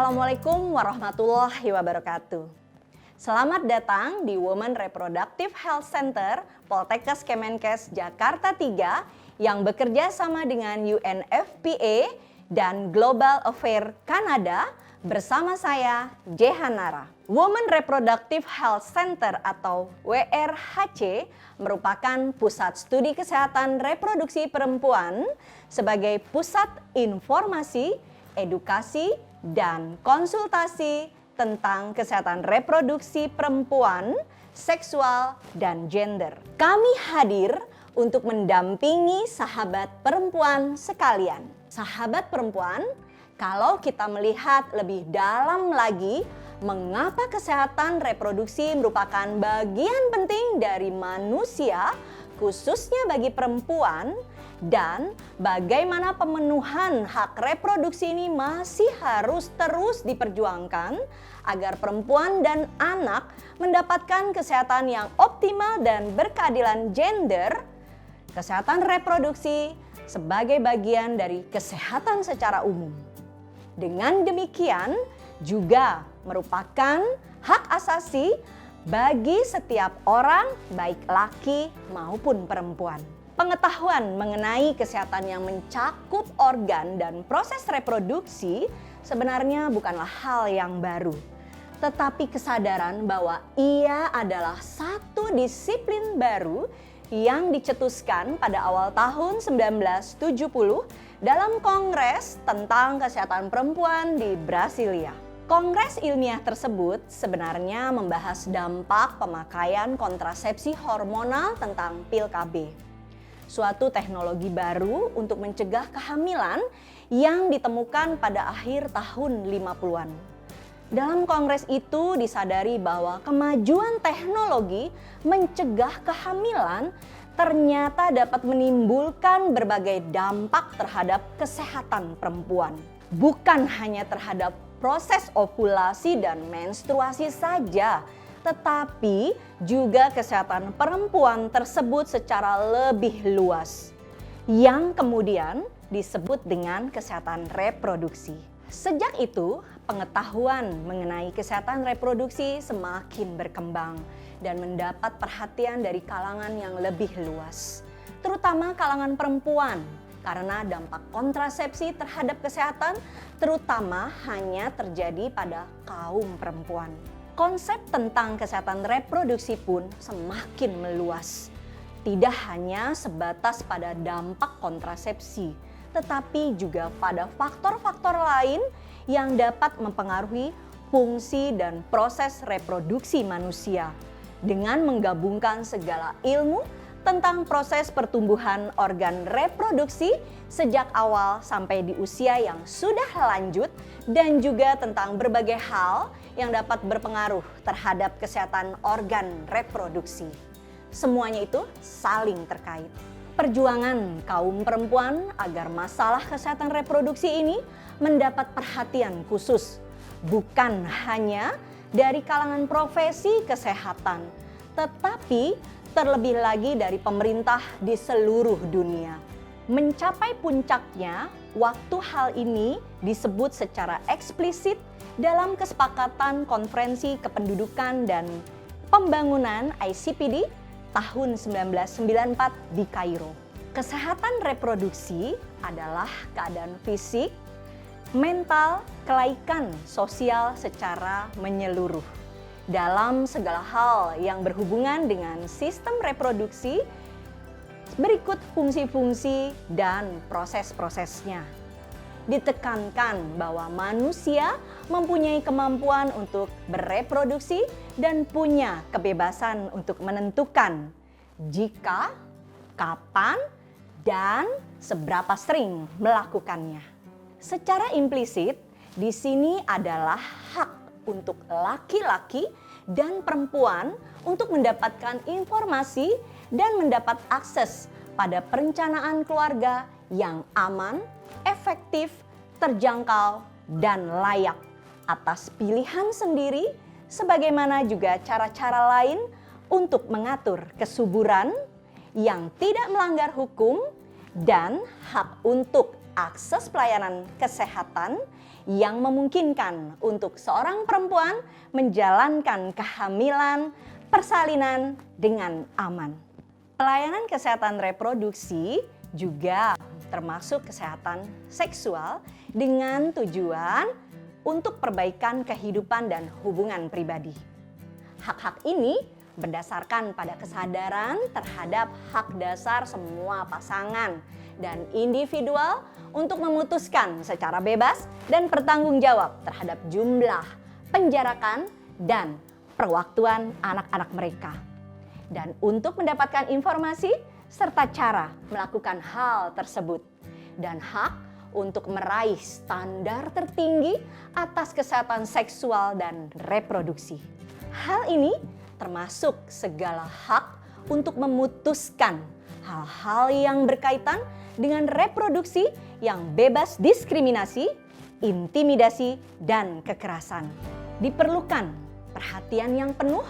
Assalamualaikum warahmatullahi wabarakatuh. Selamat datang di Women Reproductive Health Center Poltekkes Kemenkes Jakarta 3 yang bekerja sama dengan UNFPA dan Global Affairs Kanada bersama saya, Jehanara. Women Reproductive Health Center atau WRHC merupakan pusat studi kesehatan reproduksi perempuan sebagai pusat informasi, edukasi, dan konsultasi tentang kesehatan reproduksi perempuan, seksual, dan gender. Kami hadir untuk mendampingi sahabat perempuan sekalian. Sahabat perempuan, kalau kita melihat lebih dalam lagi, mengapa kesehatan reproduksi merupakan bagian penting dari manusia, khususnya bagi perempuan, dan bagaimana pemenuhan hak reproduksi ini masih harus terus diperjuangkan agar perempuan dan anak mendapatkan kesehatan yang optimal dan berkeadilan gender. Kesehatan reproduksi sebagai bagian dari kesehatan secara umum. Dengan demikian juga merupakan hak asasi bagi setiap orang, baik laki maupun perempuan. Pengetahuan mengenai kesehatan yang mencakup organ dan proses reproduksi sebenarnya bukanlah hal yang baru, tetapi kesadaran bahwa ia adalah satu disiplin baru yang dicetuskan pada awal tahun 1970 dalam Kongres tentang Kesehatan Perempuan di Brasilia. Kongres ilmiah tersebut sebenarnya membahas dampak pemakaian kontrasepsi hormonal tentang pil KB. Suatu teknologi baru untuk mencegah kehamilan yang ditemukan pada akhir tahun 50-an. Dalam kongres itu disadari bahwa kemajuan teknologi mencegah kehamilan ternyata dapat menimbulkan berbagai dampak terhadap kesehatan perempuan. Bukan hanya terhadap proses ovulasi dan menstruasi saja, tetapi juga kesehatan perempuan tersebut secara lebih luas, yang kemudian disebut dengan kesehatan reproduksi. Sejak itu, pengetahuan mengenai kesehatan reproduksi semakin berkembang dan mendapat perhatian dari kalangan yang lebih luas, terutama kalangan perempuan, karena dampak kontrasepsi terhadap kesehatan terutama hanya terjadi pada kaum perempuan. Konsep tentang kesehatan reproduksi pun semakin meluas. Tidak hanya sebatas pada dampak kontrasepsi, tetapi juga pada faktor-faktor lain yang dapat mempengaruhi fungsi dan proses reproduksi manusia. Dengan menggabungkan segala ilmu tentang proses pertumbuhan organ reproduksi sejak awal sampai di usia yang sudah lanjut, dan juga tentang berbagai hal yang dapat berpengaruh terhadap kesehatan organ reproduksi. Semuanya itu saling terkait. Perjuangan kaum perempuan agar masalah kesehatan reproduksi ini mendapat perhatian khusus, bukan hanya dari kalangan profesi kesehatan, tetapi terlebih lagi dari pemerintah di seluruh dunia. Mencapai puncaknya, waktu hal ini disebut secara eksplisit dalam kesepakatan Konferensi Kependudukan dan Pembangunan ICPD tahun 1994 di Kairo. Kesehatan reproduksi adalah keadaan fisik, mental, kelaikan sosial secara menyeluruh dalam segala hal yang berhubungan dengan sistem reproduksi. Berikut fungsi-fungsi dan proses-prosesnya. Ditekankan bahwa manusia mempunyai kemampuan untuk bereproduksi dan punya kebebasan untuk menentukan jika, kapan, dan seberapa sering melakukannya. Secara implisit, di sini adalah hak untuk laki-laki dan perempuan untuk mendapatkan informasi dan mendapat akses pada perencanaan keluarga yang aman, efektif, terjangkau, dan layak atas pilihan sendiri, sebagaimana juga cara-cara lain untuk mengatur kesuburan yang tidak melanggar hukum dan hak untuk akses pelayanan kesehatan yang memungkinkan untuk seorang perempuan menjalankan kehamilan, persalinan dengan aman. Pelayanan kesehatan reproduksi juga termasuk kesehatan seksual dengan tujuan untuk perbaikan kehidupan dan hubungan pribadi. Hak-hak ini berdasarkan pada kesadaran terhadap hak dasar semua pasangan dan individual untuk memutuskan secara bebas dan bertanggung jawab terhadap jumlah, penjarakan, dan perwaktuan anak-anak mereka. Dan untuk mendapatkan informasi serta cara melakukan hal tersebut dan hak untuk meraih standar tertinggi atas kesehatan seksual dan reproduksi. Hal ini termasuk segala hak untuk memutuskan hal-hal yang berkaitan dengan reproduksi yang bebas diskriminasi, intimidasi, dan kekerasan. Diperlukan perhatian yang penuh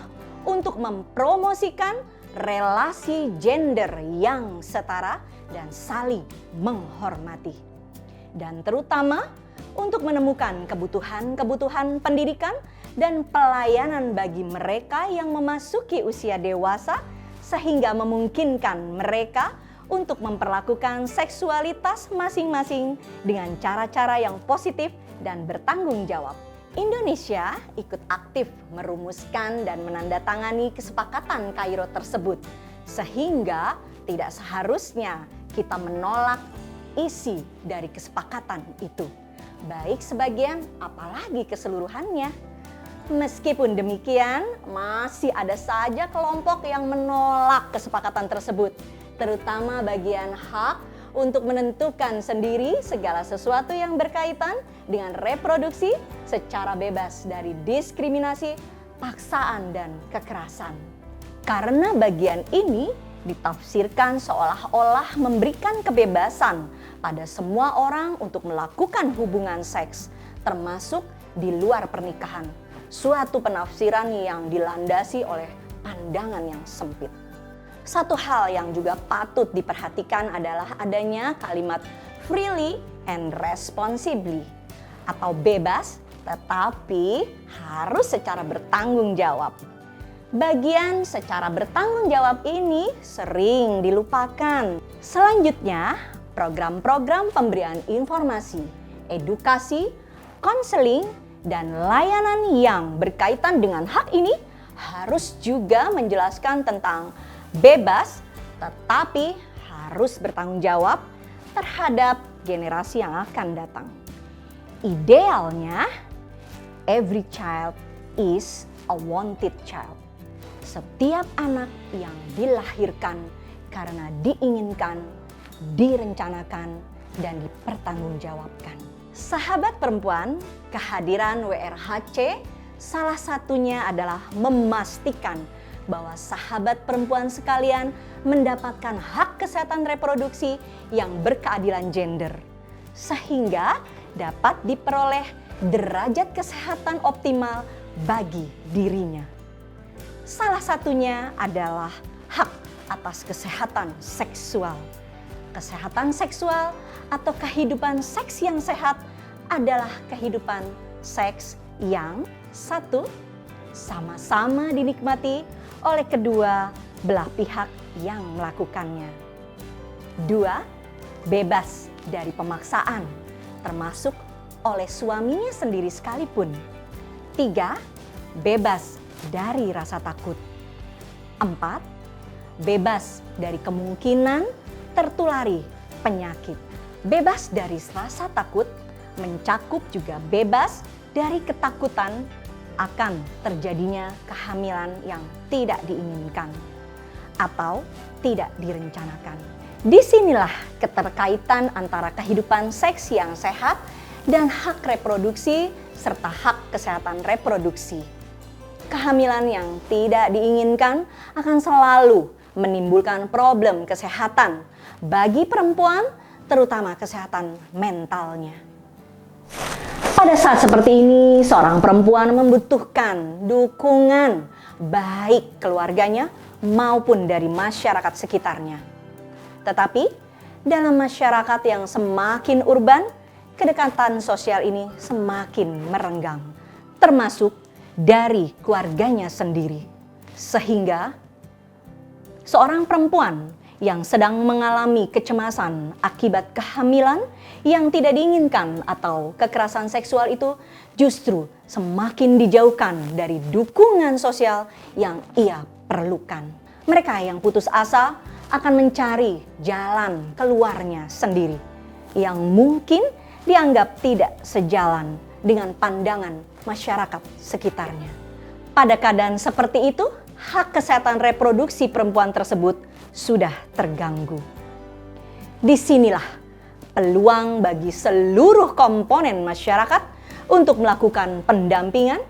untuk mempromosikan relasi gender yang setara dan saling menghormati. Dan terutama untuk menemukan kebutuhan-kebutuhan pendidikan dan pelayanan bagi mereka yang memasuki usia dewasa sehingga memungkinkan mereka untuk memperlakukan seksualitas masing-masing dengan cara-cara yang positif dan bertanggung jawab. Indonesia ikut aktif merumuskan dan menandatangani kesepakatan Kairo tersebut, sehingga tidak seharusnya kita menolak isi dari kesepakatan itu, baik sebagian apalagi keseluruhannya. Meskipun demikian, masih ada saja kelompok yang menolak kesepakatan tersebut, terutama bagian hak untuk menentukan sendiri segala sesuatu yang berkaitan dengan reproduksi secara bebas dari diskriminasi, paksaan, dan kekerasan. Karena bagian ini ditafsirkan seolah-olah memberikan kebebasan pada semua orang untuk melakukan hubungan seks, termasuk di luar pernikahan. Suatu penafsiran yang dilandasi oleh pandangan yang sempit. Satu hal yang juga patut diperhatikan adalah adanya kalimat freely and responsibly atau bebas tetapi harus secara bertanggung jawab. Bagian secara bertanggung jawab ini sering dilupakan. Selanjutnya, program-program pemberian informasi, edukasi, konseling, dan layanan yang berkaitan dengan hak ini harus juga menjelaskan tentang bebas tetapi harus bertanggung jawab terhadap generasi yang akan datang. Idealnya, every child is a wanted child. Setiap anak yang dilahirkan karena diinginkan, direncanakan, dan dipertanggungjawabkan. Sahabat perempuan, kehadiran WRHC salah satunya adalah memastikan bahwa sahabat perempuan sekalian mendapatkan hak kesehatan reproduksi yang berkeadilan gender, sehingga dapat diperoleh derajat kesehatan optimal bagi dirinya. Salah satunya adalah hak atas kesehatan seksual. Kesehatan seksual atau kehidupan seks yang sehat adalah kehidupan seks yang satu, sama-sama dinikmati oleh kedua belah pihak yang melakukannya. Dua, bebas dari pemaksaan, termasuk oleh suaminya sendiri sekalipun. Tiga, bebas dari rasa takut. Empat, bebas dari kemungkinan tertulari penyakit. Bebas dari rasa takut mencakup juga bebas dari ketakutan akan terjadinya kehamilan yang tidak diinginkan atau tidak direncanakan. Disinilah keterkaitan antara kehidupan seks yang sehat dan hak reproduksi serta hak kesehatan reproduksi. Kehamilan yang tidak diinginkan akan selalu menimbulkan problem kesehatan bagi perempuan, terutama kesehatan mentalnya. Pada saat seperti ini, seorang perempuan membutuhkan dukungan baik keluarganya maupun dari masyarakat sekitarnya. Tetapi Dalam masyarakat yang semakin urban, kedekatan sosial ini semakin merenggang, termasuk dari keluarganya sendiri. Sehingga seorang perempuan yang sedang mengalami kecemasan akibat kehamilan yang tidak diinginkan atau kekerasan seksual itu justru semakin dijauhkan dari dukungan sosial yang ia perlukan. Mereka yang putus asa akan mencari jalan keluarnya sendiri yang mungkin dianggap tidak sejalan dengan pandangan masyarakat sekitarnya. Pada keadaan seperti itu, hak kesehatan reproduksi perempuan tersebut sudah terganggu. Disinilah peluang bagi seluruh komponen masyarakat untuk melakukan pendampingan,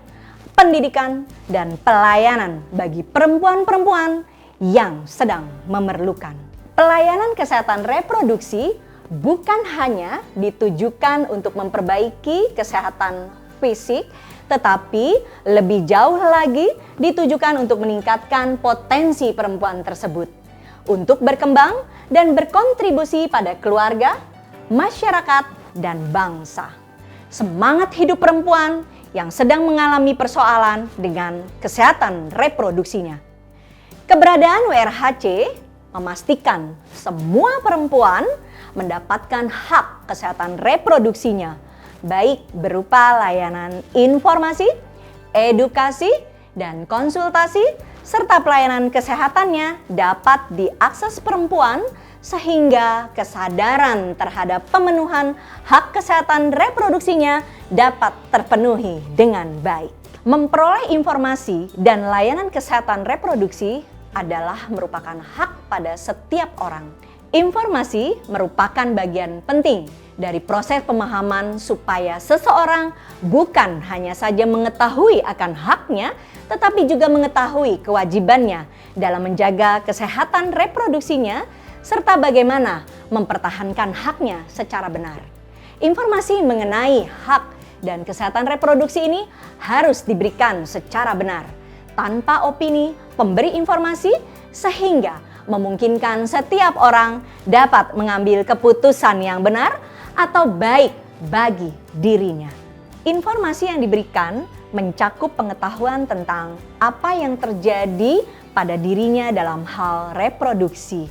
pendidikan, dan pelayanan bagi perempuan-perempuan yang sedang memerlukan. Pelayanan kesehatan reproduksi bukan hanya ditujukan untuk memperbaiki kesehatan fisik, tetapi lebih jauh lagi ditujukan untuk meningkatkan potensi perempuan tersebut untuk berkembang dan berkontribusi pada keluarga, masyarakat, dan bangsa. Semangat hidup perempuan yang sedang mengalami persoalan dengan kesehatan reproduksinya. Keberadaan WRHC memastikan semua perempuan mendapatkan hak kesehatan reproduksinya, baik berupa layanan informasi, edukasi, dan konsultasi, serta pelayanan kesehatannya dapat diakses perempuan sehingga kesadaran terhadap pemenuhan hak kesehatan reproduksinya dapat terpenuhi dengan baik. Memperoleh informasi dan layanan kesehatan reproduksi adalah merupakan hak pada setiap orang. Informasi merupakan bagian penting dari proses pemahaman supaya seseorang bukan hanya saja mengetahui akan haknya, tetapi juga mengetahui kewajibannya dalam menjaga kesehatan reproduksinya, serta bagaimana mempertahankan haknya secara benar. Informasi mengenai hak dan kesehatan reproduksi ini harus diberikan secara benar, tanpa opini pemberi informasi, sehingga memungkinkan setiap orang dapat mengambil keputusan yang benar atau baik bagi dirinya. Informasi yang diberikan mencakup pengetahuan tentang apa yang terjadi pada dirinya dalam hal reproduksi,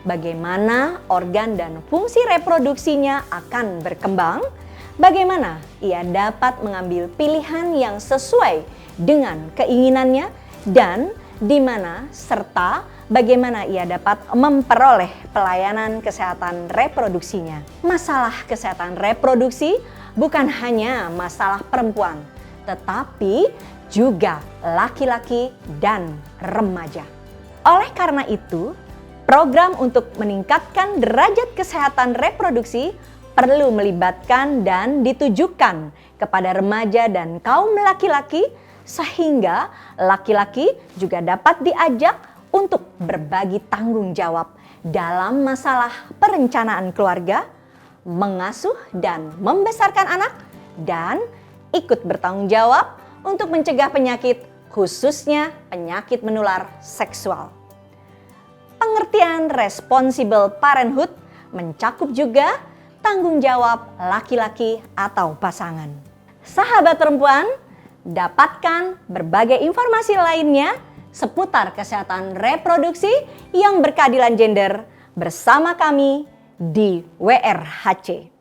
bagaimana organ dan fungsi reproduksinya akan berkembang, bagaimana ia dapat mengambil pilihan yang sesuai dengan keinginannya, dan di mana serta bagaimana ia dapat memperoleh pelayanan kesehatan reproduksinya. Masalah kesehatan reproduksi bukan hanya masalah perempuan, tetapi juga laki-laki dan remaja. Oleh karena itu, program untuk meningkatkan derajat kesehatan reproduksi perlu melibatkan dan ditujukan kepada remaja dan kaum laki-laki, sehingga laki-laki juga dapat diajak untuk berbagi tanggung jawab dalam masalah perencanaan keluarga, mengasuh dan membesarkan anak, dan ikut bertanggung jawab untuk mencegah penyakit, khususnya penyakit menular seksual. Pengertian responsible parenthood mencakup juga tanggung jawab laki-laki atau pasangan. Sahabat perempuan, dapatkan berbagai informasi lainnya seputar kesehatan reproduksi yang berkeadilan gender bersama kami di WRHC.